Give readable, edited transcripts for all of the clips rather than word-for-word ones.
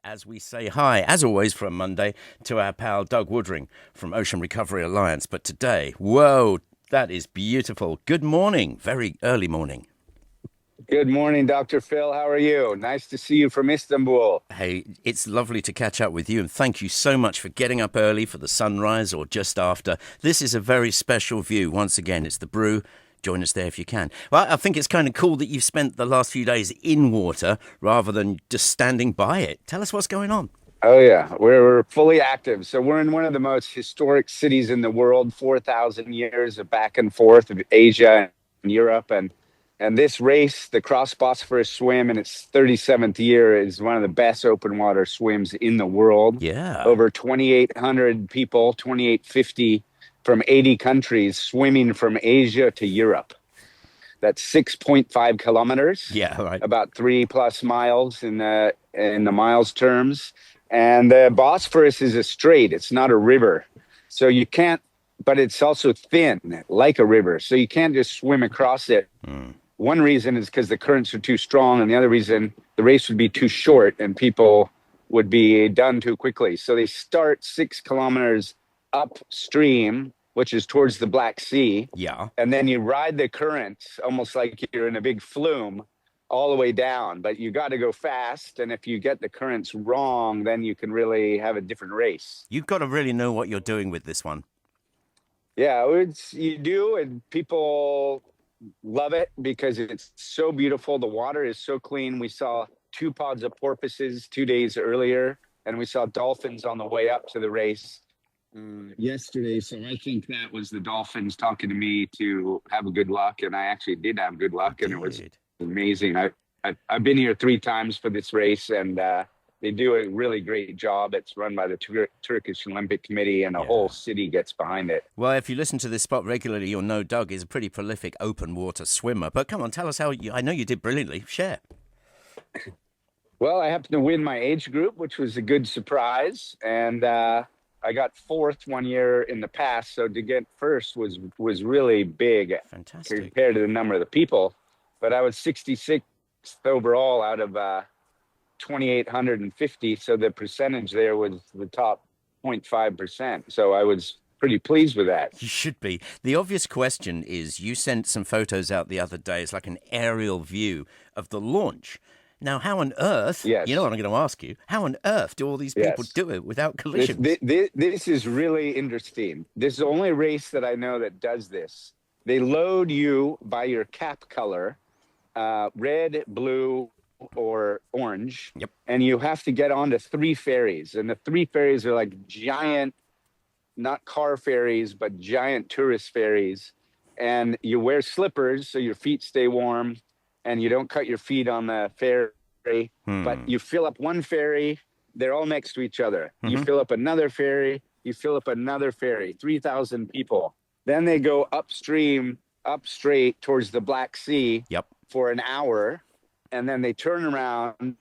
as we say hi, as always, for a Monday to our pal Doug Woodring from Ocean Recovery Alliance. But today, whoa, that is beautiful. Good morning, very early morning. Good morning, Dr. Phil. How are you? Nice to see you from Istanbul. Hey, it's lovely to catch up with you, and thank you so much for getting up early for the sunrise or just after. This is a very special view. Once again, it's the Brew. Join us there if you can. Well, I think it's kind of cool that you've spent the last few days in water rather than just standing by it. Tell us what's going on. Oh, yeah. We're fully active. So we're in one of the most historic cities in the world, 4,000 years of back and forth of Asia and Europe. And this race, the Cross Bosphorus Swim, in its 37th year, is one of the best open water swims in the world. Yeah. Over 2,800 people, 2,850 from 80 countries swimming from Asia to Europe. That's 6.5 kilometers. Yeah, right. About 3+ miles in the miles terms. And the Bosphorus is a strait. It's not a river. So you can't, but it's also thin, like a river. So you can't just swim across it. One reason is because the currents are too strong, and the other reason, the race would be too short and people would be done too quickly. So they start 6 kilometers upstream, which is towards the Black Sea. Yeah. And then you ride the currents almost like you're in a big flume all the way down. But you got to go fast. And if you get the currents wrong, then you can really have a different race. You've got to really know what you're doing with this one. Yeah, you do. And people love it because it's so beautiful. The water is so clean. We saw 2 pods of porpoises 2 days earlier, and we saw dolphins on the way up to the race yesterday. So I think that was the dolphins talking to me to have a good luck, and I actually did have good luck, and it was amazing. I've been here 3 times for this race, and they do a really great job. It's run by the Turkish Olympic Committee, and the whole city gets behind it. Well, if you listen to this spot regularly, you'll know Doug is a pretty prolific open water swimmer. But come on, tell us I know you did brilliantly. Share. Well, I happened to win my age group, which was a good surprise. And I got 4th one year in the past. So to get first was really big. Fantastic. Compared to the number of the people. But I was 66th overall out of 2,850. So the percentage there was the top 0.5%. So I was pretty pleased with that. You should be. The obvious question is, you sent some photos out the other day. It's like an aerial view of the launch. Now, how on earth, Yes. You know what I'm going to ask you, how on earth do all these people do it without collisions? This is really interesting. This is the only race that I know that does this. They load you by your cap color, red, blue, or orange. Yep. And you have to get onto 3 ferries. And the 3 ferries are like giant, not car ferries, but giant tourist ferries. And you wear slippers so your feet stay warm and you don't cut your feet on the ferry. But you fill up one ferry, they're all next to each other. You fill up another ferry, you fill up another ferry, 3,000 people. Then they go upstream, up straight towards the Black Sea for an hour. And then they turn around,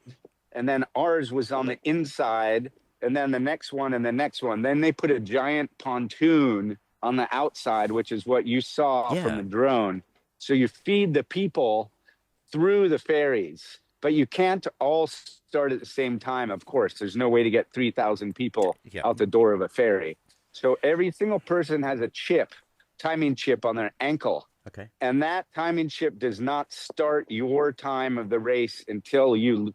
and then ours was on the inside, and then the next one and the next one. Then they put a giant pontoon on the outside, which is what you saw from the drone. So you feed the people through the ferries, but you can't all start at the same time, of course. There's no way to get 3,000 people out the door of a ferry. So every single person has a timing chip on their ankle. Okay. And that timing chip does not start your time of the race until you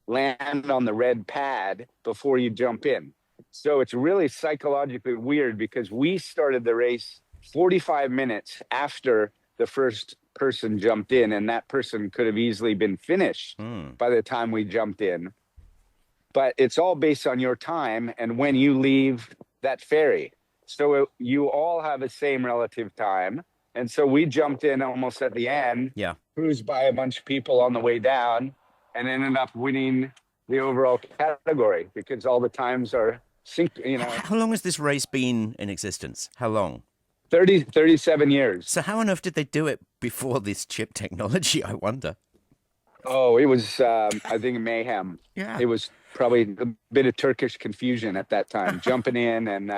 land on the red pad before you jump in. So it's really psychologically weird because we started the race 45 minutes after the first person jumped in, and that person could have easily been finished by the time we jumped in. But it's all based on your time and when you leave that ferry. So you all have the same relative time. And so we jumped in almost at the end, cruised by a bunch of people on the way down, and ended up winning the overall category because all the times are synced. How long has this race been in existence? How long? 37 years. So how on earth did they do it before this chip technology, I wonder? Oh, it was, I think, mayhem. Yeah. It was probably a bit of Turkish confusion at that time, jumping in and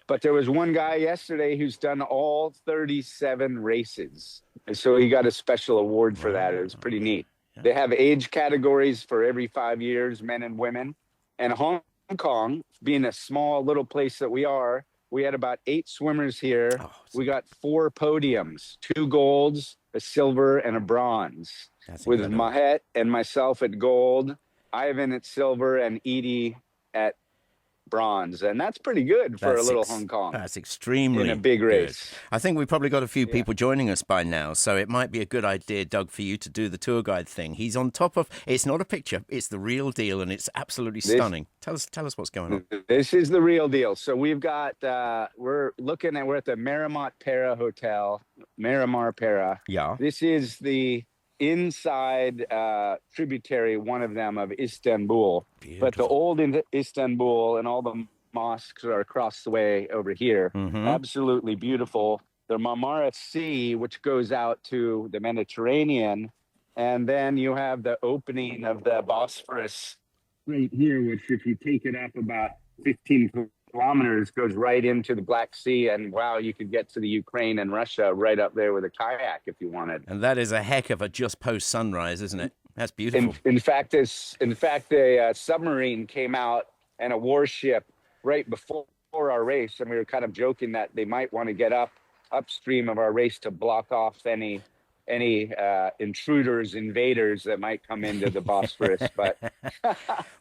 But there was one guy yesterday who's done all 37 races. And so he got a special award for that. It was pretty neat. Yeah. They have age categories for every 5 years, men and women. And Hong Kong, being a small little place that we are, we had about 8 swimmers here. Oh, We got 4 podiums, 2 golds, a silver, and a bronze. that's With incredible. Mahet and myself at gold, Ivan at silver, and Edie at bronze. And that's pretty good for a little Hong Kong. That's extremely in a big race. good. I think we've probably got a few people joining us by now, so it might be a good idea, Doug, for you to do the tour guide thing. He's on top of, it's not a picture, it's the real deal, and it's absolutely stunning. Tell us what's going on. This is the real deal. So we've got, we're at the Marriott Pera Hotel, Miramar Pera. Yeah. This is the inside tributary, one of them, of Istanbul. Beautiful. But the old Istanbul and all the mosques are across the way over here. Absolutely beautiful. The Marmara Sea, which goes out to the Mediterranean. And then you have the opening of the Bosphorus right here, which if you take it up about 15 kilometers, goes right into the Black Sea. And wow, you could get to the Ukraine and Russia right up there with a kayak if you wanted. And that is a heck of a just post sunrise, isn't it? That's beautiful. In fact, a submarine came out and a warship right before our race, and we were kind of joking that they might want to get upstream of our race to block off any intruders, invaders that might come into the Bosphorus. But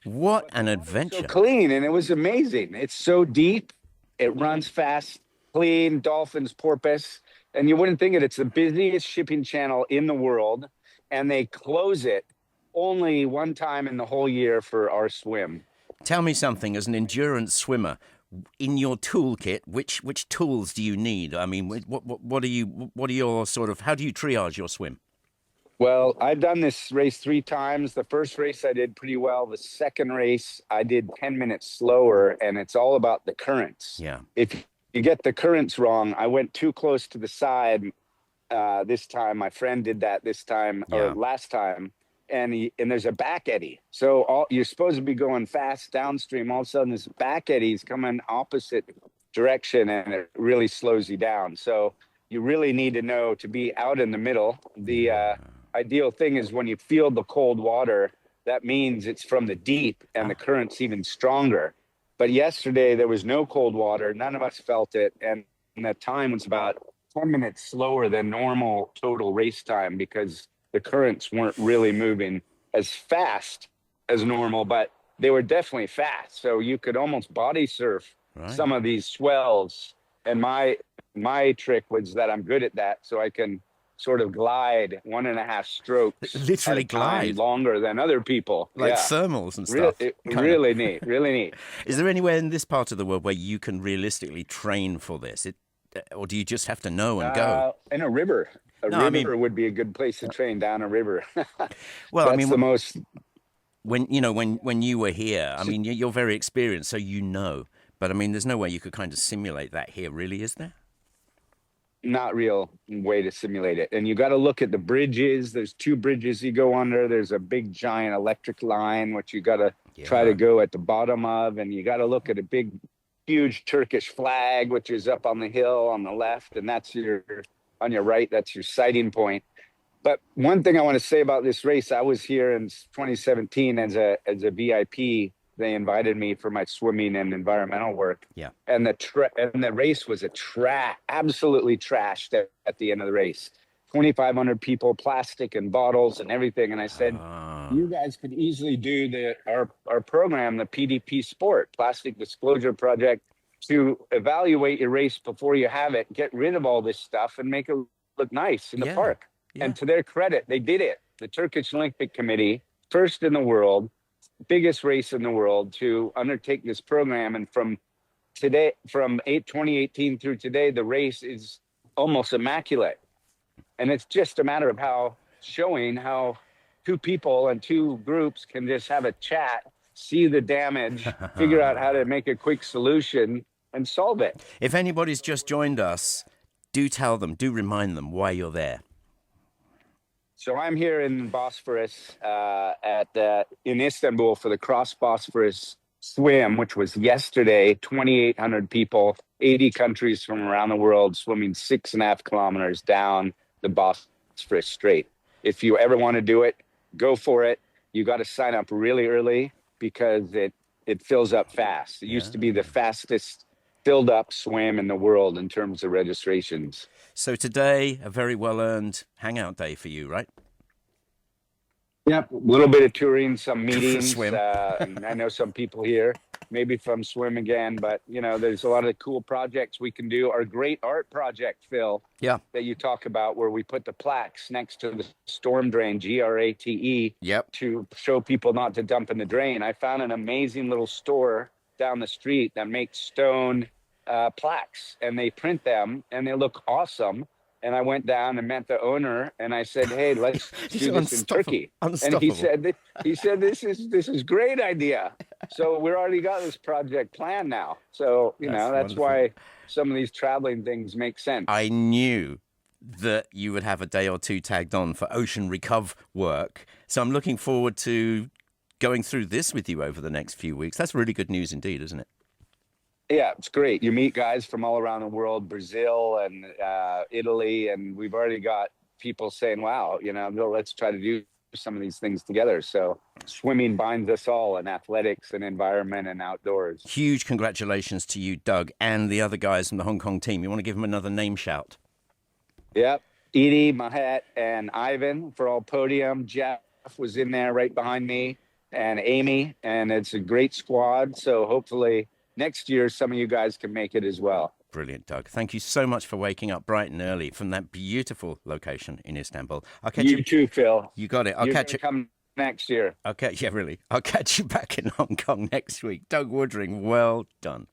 what an adventure! So clean, and it was amazing. It's so deep, it runs fast, clean, dolphins, porpoise, and you wouldn't think it. It's the busiest shipping channel in the world, and they close it only one time in the whole year for our swim. Tell me something, as an endurance swimmer, in your toolkit, which tools do you need? I mean, what are your sort of, how do you triage your swim? Well, I've done this race 3 times. The first race I did pretty well. The second race I did 10 minutes slower, and it's all about the currents. Yeah. If you get the currents wrong, I went too close to the side this time. My friend did that this time, or last time. And there's a back eddy. So you're supposed to be going fast downstream. All of a sudden, this back eddy's coming opposite direction, and it really slows you down. So you really need to know to be out in the middle. The ideal thing is when you feel the cold water, that means it's from the deep and the current's even stronger. But yesterday, there was no cold water. None of us felt it. And the time was about 10 minutes slower than normal total race time because the currents weren't really moving as fast as normal, but they were definitely fast. So you could almost body surf some of these swells. And my trick was that I'm good at that. So I can sort of glide 1.5 strokes. Literally glide. Longer than other people. Like thermals and stuff. Really neat, really neat. Is there anywhere in this part of the world where you can realistically train for this? Or do you just have to know and go? In a river. A river would be a good place to train, down a river. Well, that's I mean, the most. When you were here, I mean, you're very experienced, so you know. But I mean, there's no way you could kind of simulate that here, really, is there? Not real way to simulate it. And you got to look at the bridges. There's 2 bridges you go under. There's a big giant electric line, which you got to try to go at the bottom of. And you got to look at a big, huge Turkish flag, which is up on the hill on the left. And that's on your right, that's your sighting point. But one thing I want to say about this race, I was here in 2017 as a VIP. They invited me for my swimming and environmental work. Yeah. And the race was absolutely trashed at the end of the race. 2,500 people, plastic and bottles and everything. And I said, you guys could easily do our program, the PDP Sport, Plastic Disclosure Project, to evaluate your race before you have it, get rid of all this stuff and make it look nice in the park. Yeah. And to their credit, they did it. The Turkish Olympic Committee, first in the world, biggest race in the world to undertake this program. And from 2018 through today, the race is almost immaculate. And it's just a matter of showing how 2 people and 2 groups can just have a chat, see the damage, figure out how to make a quick solution and solve it. If anybody's just joined us, do remind them why you're there. So I'm here in Bosphorus in Istanbul for the Cross Bosphorus Swim, which was yesterday. 2,800 people, 80 countries from around the world swimming 6.5 kilometers down the Bosphorus Strait. If you ever want to do it, go for it. You got to sign up really early because it fills up fast. It used to be the fastest filled up swim in the world in terms of registrations. So today, a very well-earned hangout day for you, right? Yep, a little bit of touring, some meetings. Swim. And I know some people here, maybe from swim again, but there's a lot of cool projects we can do. Our great art project, Phil, Yeah. that you talk about, where we put the plaques next to the storm drain, GRATE, Yep. to show people not to dump in the drain. I found an amazing little store down the street that makes stone plaques, and they print them, and they look awesome. And I went down and met the owner, and I said, "Hey, let's do this in Turkey." And he said, "This is great idea." So we already got this project planned now. So that's why some of these traveling things make sense. I knew that you would have a day or two tagged on for ocean recov work, so I'm looking forward to going through this with you over the next few weeks. That's really good news indeed, isn't it? Yeah, it's great. You meet guys from all around the world, Brazil and Italy, and we've already got people saying, wow, let's try to do some of these things together. So swimming binds us all in athletics and environment and outdoors. Huge congratulations to you, Doug, and the other guys from the Hong Kong team. You want to give them another name shout? Yep. Edie, Mahet, and Ivan for all podium. Jeff was in there right behind me, and Amy, and it's a great squad. So hopefully next year, some of you guys can make it as well. Brilliant, Doug. Thank you so much for waking up bright and early from that beautiful location in Istanbul. I'll catch you too, Phil. You got it. You're gonna come next year. Okay, yeah, really. I'll catch you back in Hong Kong next week. Doug Woodring, well done.